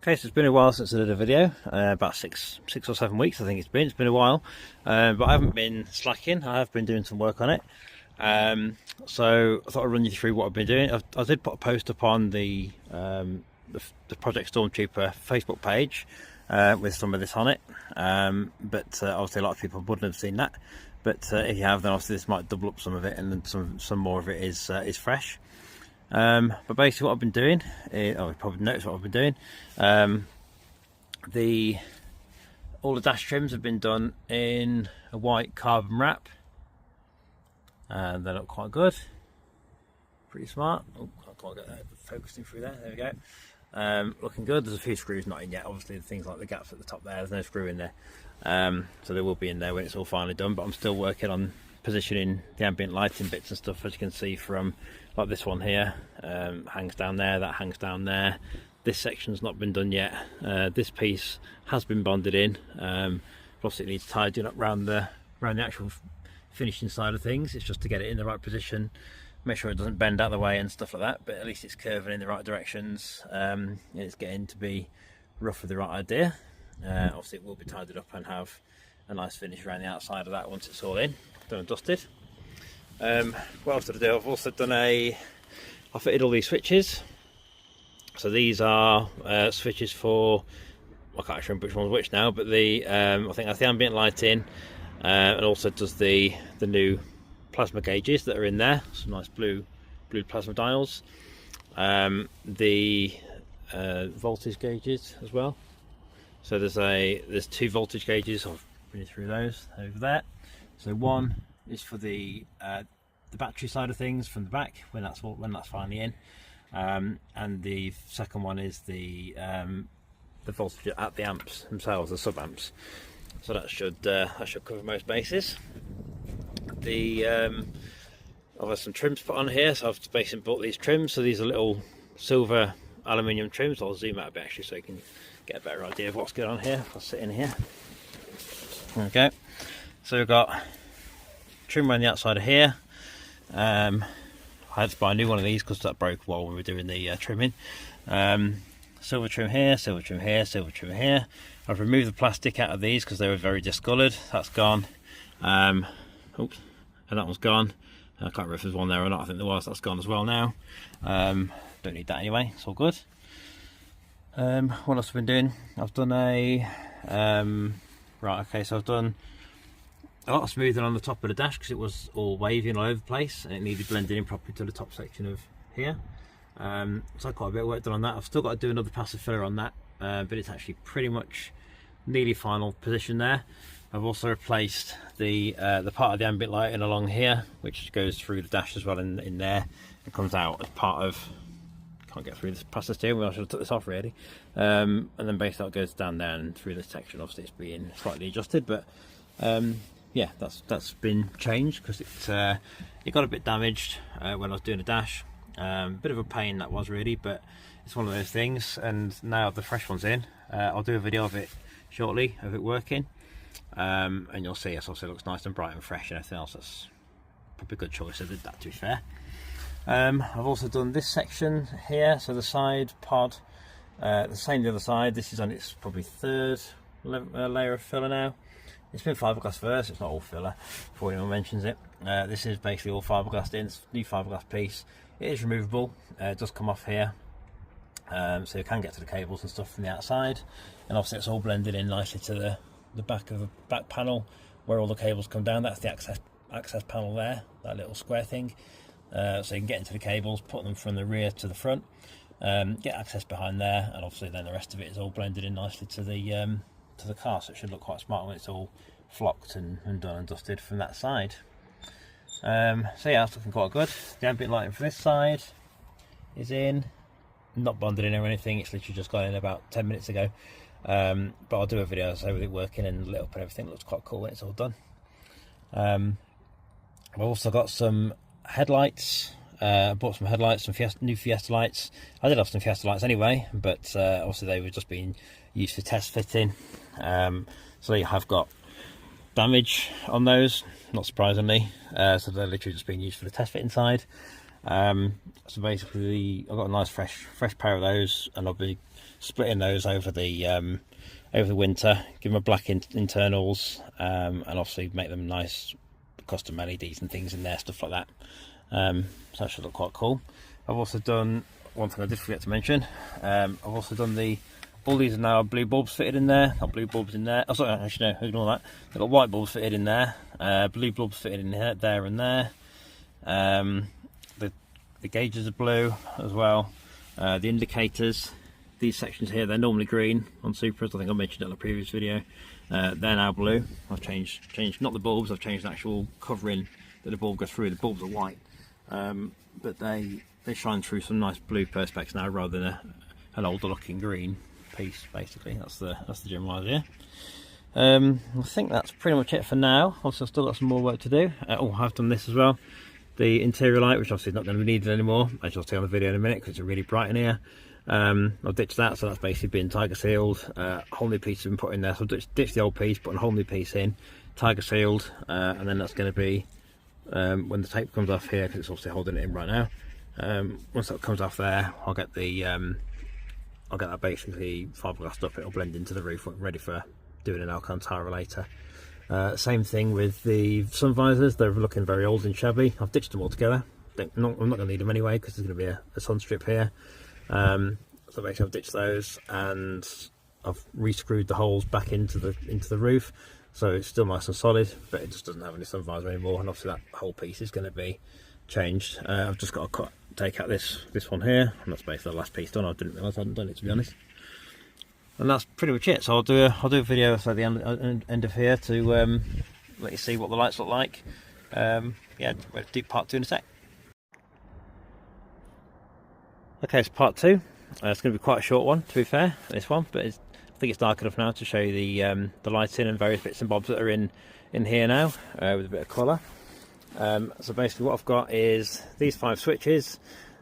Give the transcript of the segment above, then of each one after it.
Okay, so it's been a while since I did a video, about six or 7 weeks I think it's been a while, but I haven't been slacking. I have been doing some work on it, so I thought I'd run you through what I've been doing. I did put a post up on the Project Stormtrooper Facebook page with some of this on it, but obviously a lot of people wouldn't have seen that, but if you have, then obviously this might double up some of it, and then some more of it is fresh. But basically what I've been doing, you probably noticed what I've been doing, all the dash trims have been done in a white carbon wrap, and they look quite good, pretty smart. Oh, I can't get that focusing through there, there we go. Looking good. There's a few screws not in yet, obviously things like the gaps at the top there's no screw in there, so they will be in there when it's all finally done, but I'm still working on positioning the ambient lighting bits and stuff, as you can see from like this one here, hangs down there, that hangs down there. This section's not been done yet. This piece has been bonded in, plus it needs tidying up around the actual finishing side of things. It's just to get it in the right position, make sure it doesn't bend out of the way and stuff like that, but at least it's curving in the right directions, and it's getting to be roughly the right idea. Obviously it will be tidied up and have a nice finish around the outside of that once it's all in, done and dusted. What else did I do? I've also done I fitted all these switches. So these are switches for, I can't actually remember which one's which now, but the I think that's the ambient lighting, and also does the new plasma gauges that are in there. Some nice blue plasma dials. The voltage gauges as well. So there's 2 voltage gauges. I'll bring you through those over there. So one is for the battery side of things from the back when that's finally in, and the second one is the voltage at the amps themselves, the sub amps. So that should cover most bases. I've had some trims put on here, so I've basically bought these trims. So these are little silver aluminium trims. I'll zoom out a bit actually so you can get a better idea of what's going on here. I'll sit in here. Okay, so we've got trim around the outside of here. I had to buy a new one of these because that broke while we were doing the trimming. Silver trim here, silver trim here, silver trim here. I've removed the plastic out of these because they were very discoloured. That's gone. Oops, and that one's gone. I can't remember if there's one there or not. I think there was. That's gone as well now. Don't need that anyway. It's all good. What else have I been doing? I've done so I've done a lot of smoothing on the top of the dash because it was all wavy and all over the place, and it needed blending in properly to the top section of here. So quite a bit of work done on that. I've still got to do another passive filler on that, but it's actually pretty much nearly final position there. I've also replaced the part of the ambient lighting along here, which goes through the dash as well in there. It comes out as part of, can't get through this past the steering wheel, I should have took this off really. And then basically it goes down there and through this section. Obviously it's being slightly adjusted, but yeah, that's been changed because it got a bit damaged when I was doing a dash. Bit of a pain that was really, but it's one of those things. And now the fresh one's in, I'll do a video of it shortly of it working, and you'll see it also looks nice and bright and fresh and everything else. That's probably a good choice. I did that, to be fair. I've also done this section here, so the side pod, the same the other side. This is on its probably 3rd layer of filler now. It's been fiberglass first, it's not all filler before anyone mentions it. This is basically all fiberglassed in, it's a new fiberglass piece. It is removable, it does come off here, so you can get to the cables and stuff from the outside, and obviously it's all blended in nicely to the back of the back panel where all the cables come down. That's the access panel there, that little square thing, so you can get into the cables, put them from the rear to the front, get access behind there, and obviously then the rest of it is all blended in nicely to the car, so it should look quite smart when it's all flocked and done and dusted from that side. So yeah, that's looking quite good. The ambient lighting for this side is in, not bonded in or anything, it's literally just got in about 10 minutes ago, but I'll do a video so with it working and lit up and everything. It looks quite cool when it's all done. I've also got some headlights. I bought some headlights, some new Fiesta lights. I did have some Fiesta lights anyway, but obviously they were just being used for test fitting. So you have got damage on those, not surprisingly. So they're literally just being used for the test fitting side. So basically I've got a nice fresh pair of those, and I'll be splitting those over the winter, give them a black internals, and obviously make them nice custom LEDs and things in there, stuff like that. So that should look quite cool. I've also done one thing I did forget to mention. I've also done all these are now blue bulbs fitted in there, not blue bulbs in there. Oh, sorry, actually no, ignore that. They've got white bulbs fitted in there, blue bulbs fitted in here, there and there. The gauges are blue as well. The indicators, these sections here, they're normally green on Supras. I think I mentioned it in a previous video. They're now blue. I've changed not the bulbs, I've changed the actual covering that the bulb goes through. The bulbs are white, but they shine through some nice blue perspex now, rather than an older looking green piece. Basically that's the general idea. I think that's pretty much it for now. Also, I've still got some more work to do. I've done this as well, the interior light, which obviously is not going to be needed anymore, as you'll see on the video in a minute, because it's really bright in here. I've ditched that, so that's basically been tiger sealed. A whole new piece has been put in there, so I've ditched the old piece, put a whole new piece in, tiger sealed, and then that's going to be when the tape comes off here, because it's obviously holding it in right now. Once that comes off there, I'll get that basically fiberglassed up. It'll blend into the roof, ready for doing an Alcantara later. Same thing with the sun visors. They're looking very old and shabby. I've ditched them all together. I'm not going to need them anyway, because there's going to be a sun strip here. So basically I've ditched those, and I've re-screwed the holes back into the roof, so it's still nice and solid, but it just doesn't have any sun visor anymore. And obviously that whole piece is going to be changed. I've just got to take out this one here, and that's basically the last piece done. I didn't realise I hadn't done it, to be honest. And that's pretty much it. So I'll do a video at the end of here to let you see what the lights look like. Yeah, we'll do part 2 in a sec. Okay, it's part 2. It's going to be quite a short one, to be fair, this one, but I think it's dark enough now to show you the lighting and various bits and bobs that are in here now, with a bit of colour. So basically what I've got is these 5 switches.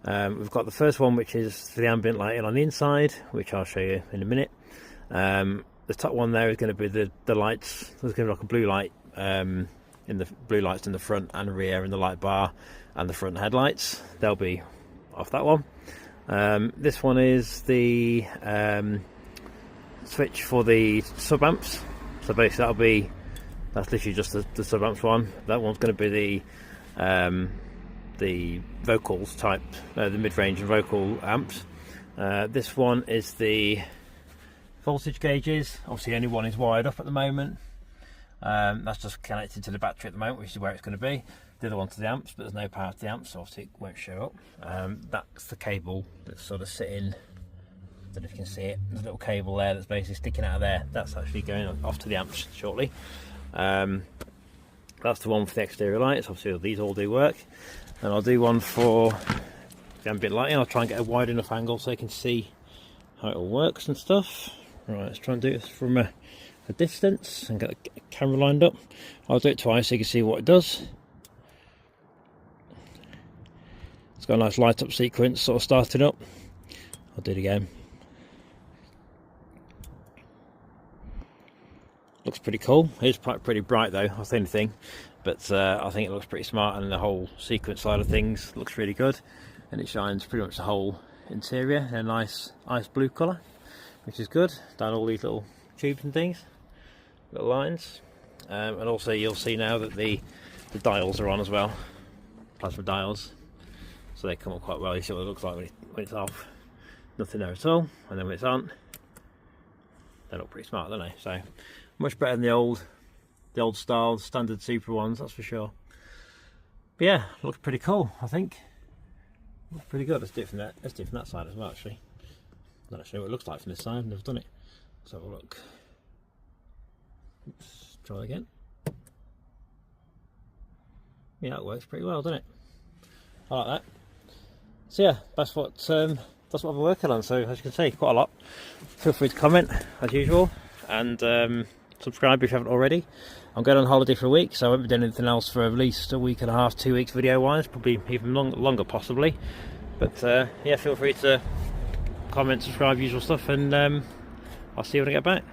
We've got the first one, which is for the ambient lighting on the inside, which I'll show you in a minute. The top one there is going to be the lights. There's going to be like a blue light, in the blue lights in the front and rear, in the light bar and the front headlights. They'll be off that one. This one is the switch for the sub amps. So basically that's literally just the sub amps one. That one's going to be the vocals type, the mid-range and vocal amps. This one is the voltage gauges. Obviously only one is wired up at the moment. That's just connected to the battery at the moment, which is where it's going to be. The other one to the amps, but there's no power to the amps, so obviously it won't show up. That's the cable that's sort of sitting, I don't know if you can see it, there's a little cable there that's basically sticking out of there. That's actually going off to the amps shortly. That's the one for the exterior lights. Obviously these all do work. And I'll do one for the ambient lighting. I'll try and get a wide enough angle so you can see how it all works and stuff. Right, let's try and do this from a distance and get the camera lined up. I'll do it twice so you can see what it does. It's got a nice light up sequence sort of starting up. I'll do it again. Looks pretty cool. It's pretty bright though, that's the only thing. But I think it looks pretty smart, and the whole sequence side of things looks really good. And it shines pretty much the whole interior in a nice ice blue colour, which is good. Down all these little tubes and things, little lines. And also you'll see now that the dials are on as well, plasma dials. So they come up quite well. You see what it looks like when it's off. Nothing there at all. And then when it's on, they look pretty smart, don't they? So much better than the old style standard Supra ones, that's for sure. But yeah, looks pretty cool, I think. Looks pretty good. Let's do it from that side as well, actually. I'm not sure what it looks like from this side. I've never done it. Let's have a look. Oops, try again. Yeah, it works pretty well, doesn't it? I like that. So yeah, that's what I'm working on. So as you can see, quite a lot. Feel free to comment as usual, and subscribe if you haven't already. I'm going on holiday for a week, so I won't be doing anything else for at least a week and a half, 2 weeks video wise, probably even longer possibly. But yeah, feel free to comment, subscribe, usual stuff, and I'll see you when I get back.